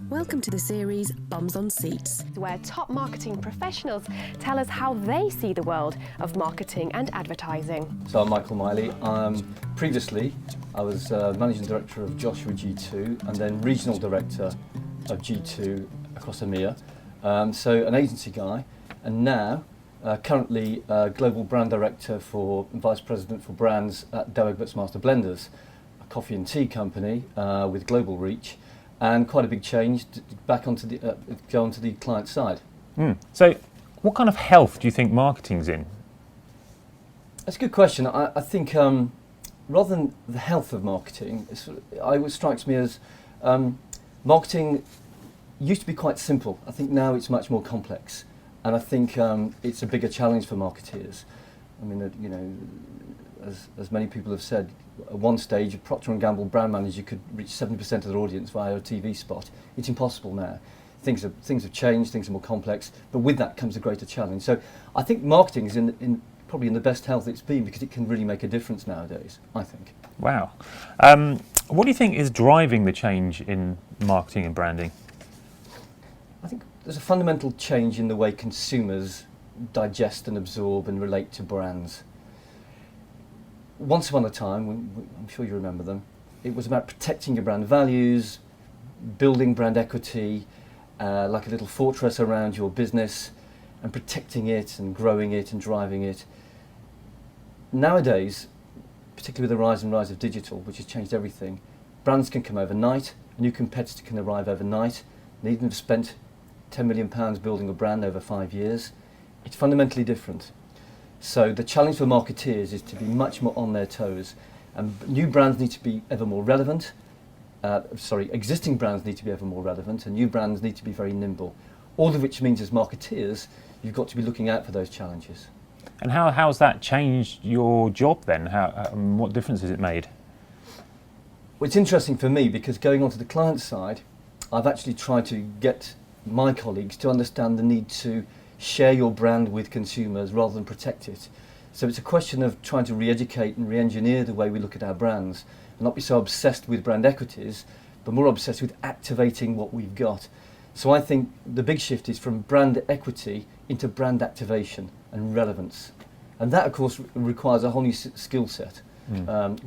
Welcome to the series Bums on Seats, where top marketing professionals tell us how they see the world of marketing and advertising. So I'm Michael Miley. Previously, I was Managing Director of Joshua G2 and then Regional Director of G2 across EMEA. So an agency guy, and now currently Global Brand Director and Vice President for Brands at Douwe Egberts Master Blenders, a coffee and tea company with global reach. And quite a big change back onto the client side. So, what kind of health do you think marketing's in? That's a good question. I think rather than the health of marketing, it strikes me as marketing used to be quite simple. I think now it's much more complex, and I think it's a bigger challenge for marketeers. I mean, as many people have said, at one stage, a Procter & Gamble brand manager could reach 70% of their audience via a TV spot. It's impossible now. Things have changed, things are more complex, but with that comes a greater challenge. So I think marketing is probably in the best health it's been because it can really make a difference nowadays, I think. Wow. What do you think is driving the change in marketing and branding? I think there's a fundamental change in the way consumers digest and absorb and relate to brands. Once upon a time, I'm sure you remember them, it was about protecting your brand values, building brand equity, like a little fortress around your business, and protecting it and growing it and driving it. Nowadays, particularly with the rise of digital, which has changed everything, brands can come overnight, a new competitor can arrive overnight, and even have spent £10 million building a brand over 5 years. It's fundamentally different. So the challenge for marketeers is to be much more on their toes, and new brands need to be ever more relevant. Existing brands need to be ever more relevant, and new brands need to be very nimble. All of which means, as marketeers, you've got to be looking out for those challenges. And how's that changed your job then? What difference has it made? Well, it's interesting for me because going onto the client side, I've actually tried to get my colleagues to understand the need to share your brand with consumers rather than protect it. So it's a question of trying to re-educate and re-engineer the way we look at our brands and not be so obsessed with brand equities, but more obsessed with activating what we've got. So I think the big shift is from brand equity into brand activation and relevance. And that, of course, requires a whole new skill set,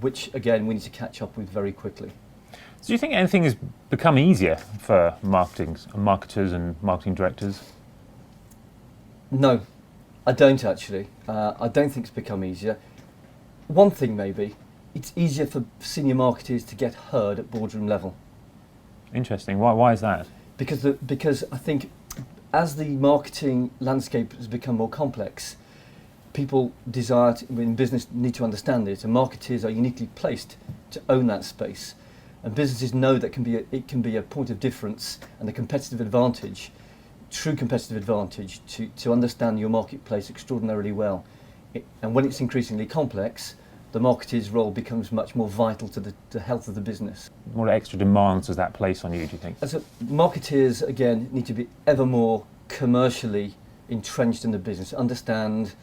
which, again, we need to catch up with very quickly. So do you think anything has become easier for marketers and marketing directors? No, I don't actually. I don't think it's become easier. One thing maybe, it's easier for senior marketers to get heard at boardroom level. Interesting. Why is that? Because I think as the marketing landscape has become more complex, people in business need to understand it, and marketers are uniquely placed to own that space. And businesses know that it can be a point of difference and a competitive advantage, true competitive advantage, to understand your marketplace extraordinarily well. And when it's increasingly complex, the marketer's role becomes much more vital to the health of the business. What extra demands does that place on you, do you think? As marketeers, again, need to be ever more commercially entrenched in the business, understand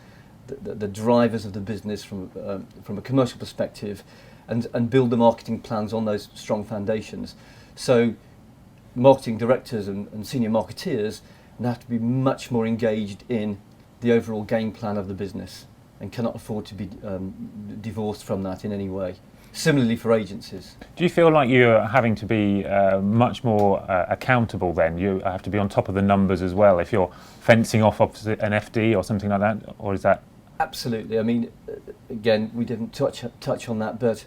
the drivers of the business from a commercial perspective, and build the marketing plans on those strong foundations. So marketing directors and senior marketeers have to be much more engaged in the overall game plan of the business and cannot afford to be divorced from that in any way. Similarly for agencies. Do you feel like you're having to be much more accountable then? You have to be on top of the numbers as well if you're fencing off opposite an FD or something like that, or is that? Absolutely. I mean, again, we didn't touch on that, but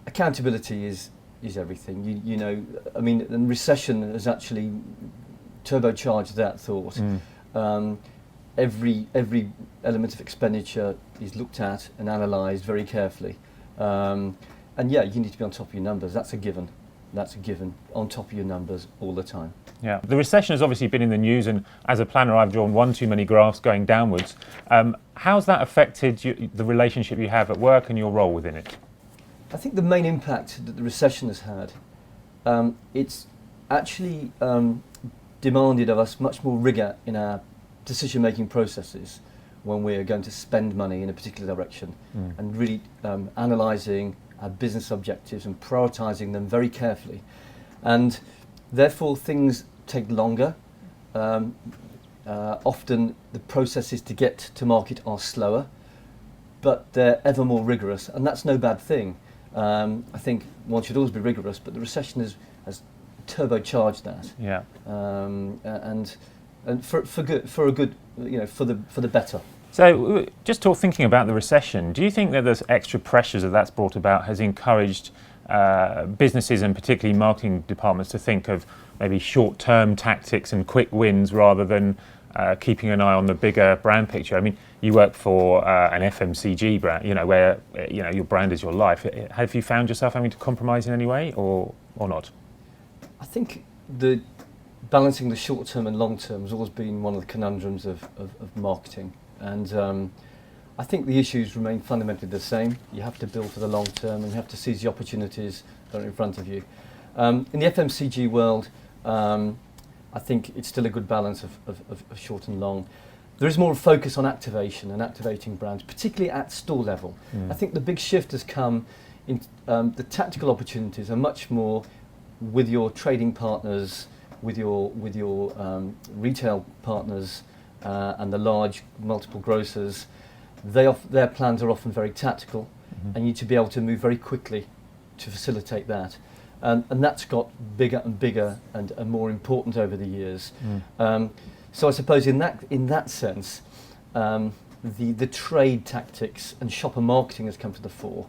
accountability is everything. You know, I mean, and recession has actually turbocharged that thought. Every element of expenditure is looked at and analysed very carefully. And yeah, you need to be on top of your numbers. That's a given. On top of your numbers all the time. Yeah, the recession has obviously been in the news, and as a planner, I've drawn one too many graphs going downwards. How's that affected the relationship you have at work and your role within it? I think the main impact that the recession has had, it's actually demanded of us much more rigour in our decision-making processes when we're going to spend money in a particular direction, and really analysing our business objectives and prioritising them very carefully. And Therefore, things take longer. Often the processes to get to market are slower, but they're ever more rigorous, and that's no bad thing. I think one should always be rigorous, but the recession has turbocharged that. Yeah. And for the better. So, thinking about the recession, do you think that there's extra pressures that's brought about has encouraged businesses and particularly marketing departments to think of maybe short-term tactics and quick wins rather than keeping an eye on the bigger brand picture? I mean, you work for an FMCG brand, where your brand is your life. Have you found yourself having to compromise in any way, or not? I think the balancing the short term and long term has always been one of the conundrums of marketing, and I think the issues remain fundamentally the same. You have to build for the long term and you have to seize the opportunities that are in front of you. In the FMCG world, I think it's still a good balance of short and long. There is more focus on activation and activating brands, particularly at store level. I think the big shift has come in the tactical opportunities are much more with your trading partners, with your retail partners, and the large multiple grocers. Their plans are often very tactical, and you need to be able to move very quickly to facilitate that. And that's got bigger and bigger and more important over the years. So I suppose in that sense, the trade tactics and shopper marketing has come to the fore,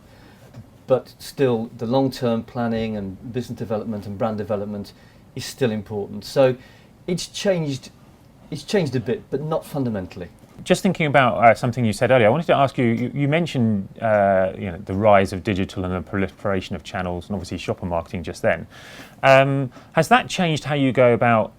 but still the long-term planning and business development and brand development is still important. So it's changed a bit, but not fundamentally. Just thinking about something you said earlier, I wanted to ask you. You mentioned the rise of digital and the proliferation of channels, and obviously shopper marketing just then. Has that changed how you go about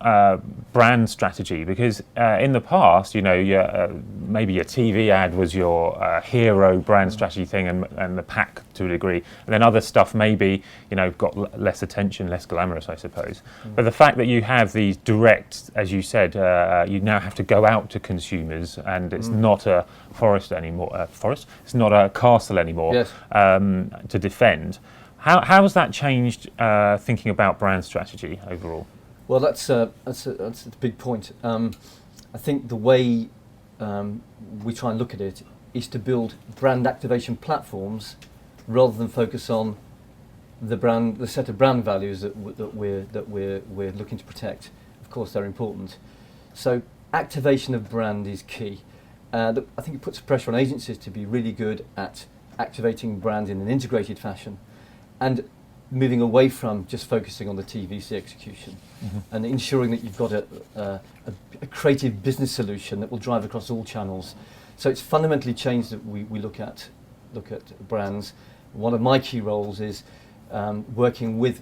brand strategy? Because in the past, maybe your TV ad was your hero brand strategy thing, and the pack to a degree, and then other stuff maybe got less attention, less glamorous, I suppose. But the fact that you have these direct, as you said, you now have to go out to consumers. And it's not a forest anymore. It's not a castle anymore. Yes. To defend. How has that changed thinking about brand strategy overall? Well, that's a big point. I think the way we try and look at it is to build brand activation platforms rather than focus on the set of brand values that we're looking to protect. Of course, they're important. So activation of brand is key. I think it puts pressure on agencies to be really good at activating brand in an integrated fashion and moving away from just focusing on the TVC execution and ensuring that you've got a creative business solution that will drive across all channels. So it's fundamentally changed that we look at brands. One of my key roles is working with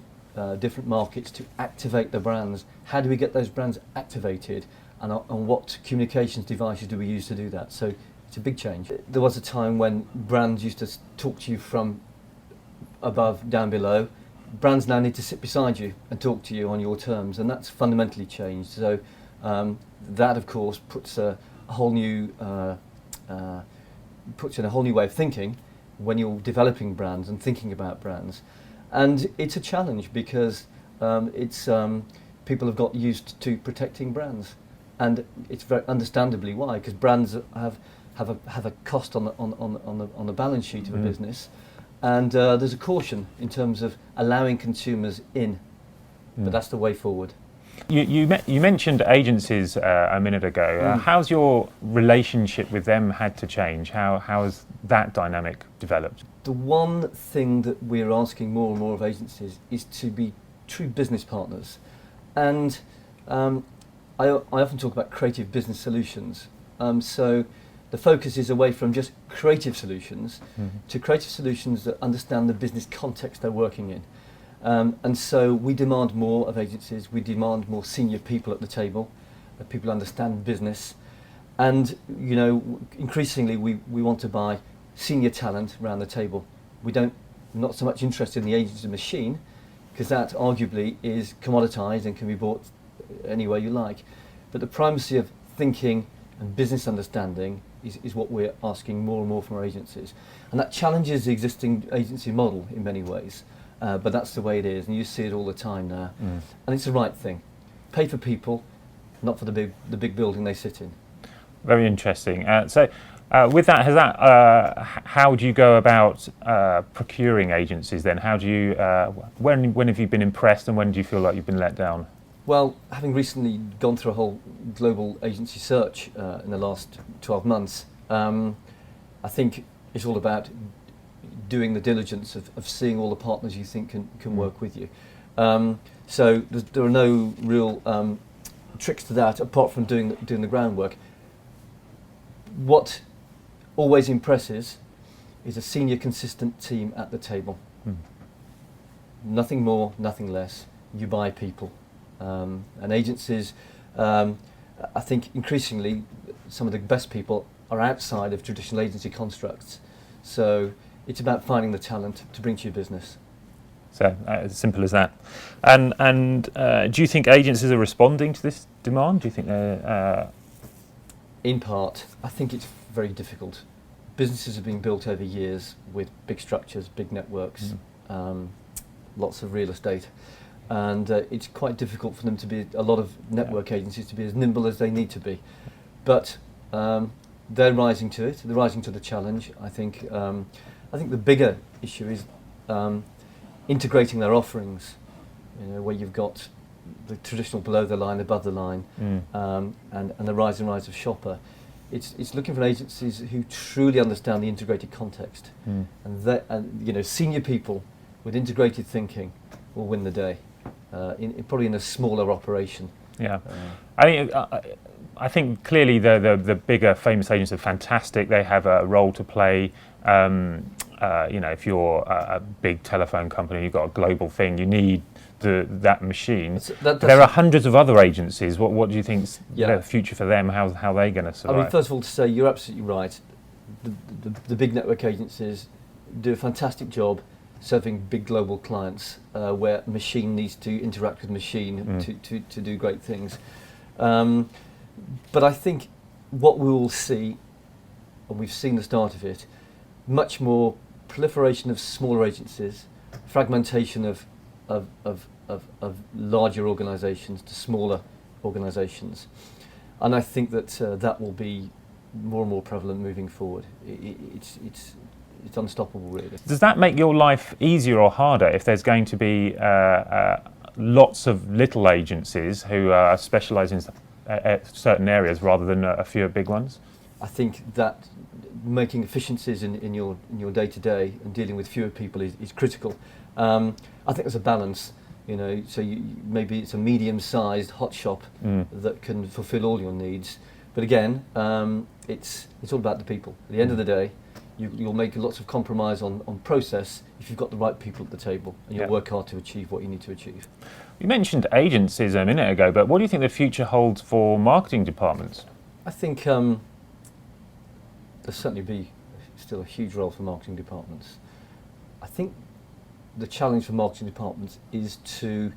different markets to activate the brands. How do we get those brands activated? And what communications devices do we use to do that? So it's a big change. There was a time when brands used to talk to you from above, down below. Brands now need to sit beside you and talk to you on your terms, and that's fundamentally changed. So that, of course, puts in a whole new way of thinking when you're developing brands and thinking about brands. And it's a challenge because people have got used to protecting brands. And it's very understandably why, because brands have a cost on the balance sheet of a business, and there's a caution in terms of allowing consumers in, but that's the way forward. You mentioned agencies a minute ago. How's your relationship with them had to change? How has that dynamic developed? The one thing that we're asking more and more of agencies is to be true business partners, and I often talk about creative business solutions. So the focus is away from just creative solutions to creative solutions that understand the business context they're working in. And so we demand more of agencies. We demand more senior people at the table, that people understand business. And increasingly we want to buy senior talent around the table. Not so much interested in the agency machine, because that arguably is commoditized and can be bought any way you like. But the primacy of thinking and business understanding is what we're asking more and more from our agencies. And that challenges the existing agency model in many ways. but that's the way it is, and you see it all the time now. And it's the right thing. Pay for people, not for the big building they sit in. Very interesting. So with that, how do you go about procuring agencies then? How do you, when have you been impressed and when do you feel like you've been let down? Well, having recently gone through a whole global agency search in the last 12 months, I think it's all about doing the diligence of seeing all the partners you think can work with you. So there are no real tricks to that apart from doing the groundwork. What always impresses is a senior, consistent team at the table. Nothing more, nothing less. You buy people. And agencies, I think increasingly some of the best people are outside of traditional agency constructs. So it's about finding the talent to bring to your business. So as simple as that. And do you think agencies are responding to this demand? Do you think they're... In part, I think it's very difficult. Businesses have been built over years with big structures, big networks, lots of real estate. And it's quite difficult for them to be, a lot of network agencies to be as nimble as they need to be. But they're rising to it, they're rising to the challenge. I think the bigger issue is integrating their offerings, where you've got the traditional below the line, above the line, and the rise of shopper. It's looking for agencies who truly understand the integrated context, and senior people with integrated thinking will win the day. Probably in a smaller operation. Yeah, I think clearly the bigger famous agents are fantastic. They have a role to play. If you're a big telephone company, you've got a global thing, you need that machine. There are hundreds of other agencies. What do you think's the future for them? How are they going to survive? I mean, first of all, to say you're absolutely right. The big network agencies do a fantastic job serving big global clients where machine needs to interact with machine to do great things. But I think what we will see, and we've seen the start of it, much more proliferation of smaller agencies, fragmentation of larger organisations to smaller organisations. And I think that that will be more and more prevalent moving forward. It's unstoppable, really. Does that make your life easier or harder if there's going to be lots of little agencies who specialise in certain areas rather than a few big ones? I think that making efficiencies in your day-to-day and dealing with fewer people is critical. I think there's a balance, so maybe it's a medium-sized hot shop that can fulfil all your needs. But again, it's all about the people. At the end of the day, you'll make lots of compromise on process if you've got the right people at the table and you'll work hard to achieve what you need to achieve. You mentioned agencies a minute ago, but what do you think the future holds for marketing departments? I think there'll certainly be still a huge role for marketing departments. I think the challenge for marketing departments is to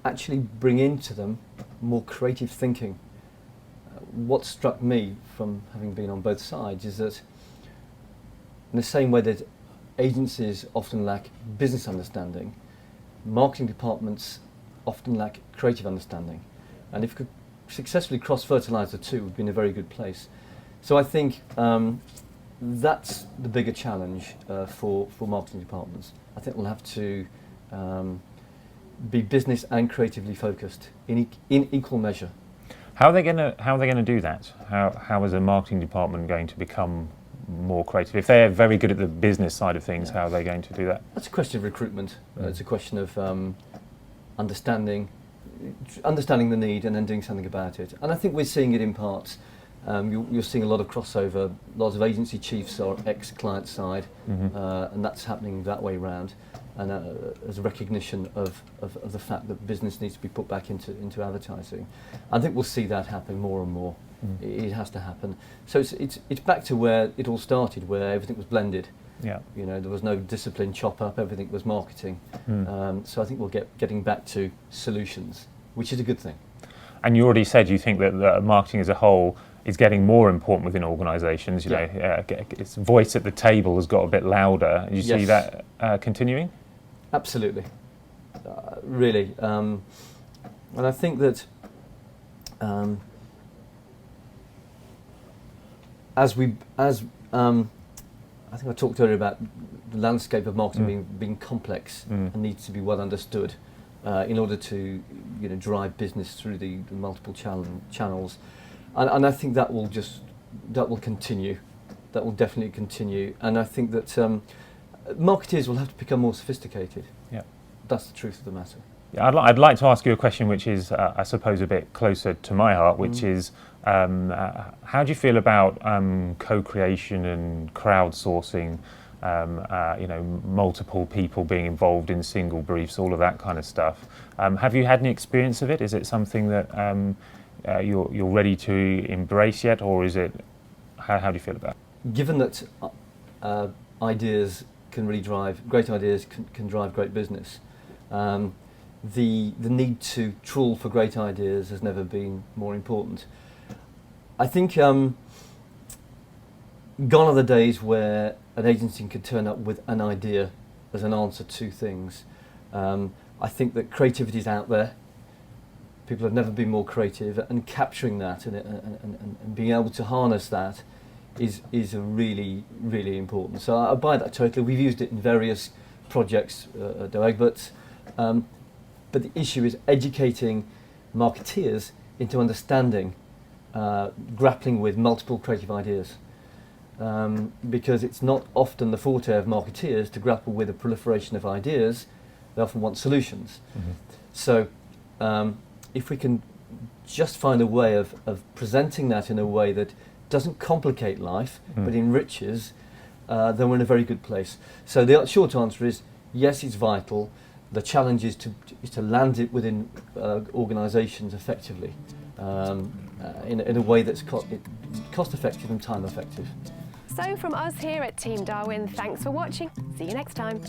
actually bring into them more creative thinking. What struck me from having been on both sides is that in the same way that agencies often lack business understanding, marketing departments often lack creative understanding. And if we could successfully cross-fertilise the two, we'd be in a very good place. So I think that's the bigger challenge for marketing departments. I think we'll have to be business and creatively focused in equal measure. How are they going to do that? How is a marketing department going to become more creative? If they're very good at the business side of things, how are they going to do that? That's a question of recruitment. It's a question of understanding the need and then doing something about it. And I think we're seeing it in parts. You're seeing a lot of crossover. Lots of agency chiefs are ex-client side, and that's happening that way round. And as a recognition of the fact that business needs to be put back into advertising. I think we'll see that happen more and more. It has to happen. So it's back to where it all started, where everything was blended. Yeah. There was no discipline chop up, everything was marketing. So I think we'll getting back to solutions, which is a good thing. And you already said you think that marketing as a whole is getting more important within organisations. Its voice at the table has got a bit louder. You see that continuing? Absolutely, really, and I think that I think I talked earlier about the landscape of marketing being complex and needs to be well understood in order to drive business through the multiple channels, and I think that will continue. That will definitely continue, and I think that marketeers will have to become more sophisticated. Yeah, that's the truth of the matter. Yeah, I'd like to ask you a question which is, I suppose, a bit closer to my heart, which is, how do you feel about co-creation and crowdsourcing? Multiple people being involved in single briefs, all of that kind of stuff. Have you had any experience of it? Is it something that you're ready to embrace yet, or is it? How do you feel about it? Given that ideas can really drive great ideas, can drive great business. The need to trawl for great ideas has never been more important. I think gone are the days where an agency can turn up with an idea as an answer to things. I think that creativity is out there. People have never been more creative, and capturing that and being able to harness that is a really, really important. So I buy that totally. We've used it in various projects at Douwe Egberts. But the issue is educating marketeers into understanding, grappling with multiple creative ideas. Because it's not often the forte of marketeers to grapple with a proliferation of ideas. They often want solutions. So if we can just find a way of presenting that in a way that doesn't complicate life, but enriches, then we're in a very good place. So the short answer is, yes, it's vital. The challenge is to land it within organisations effectively, in a way that's cost effective and time effective. So from us here at Team Darwin, thanks for watching. See you next time.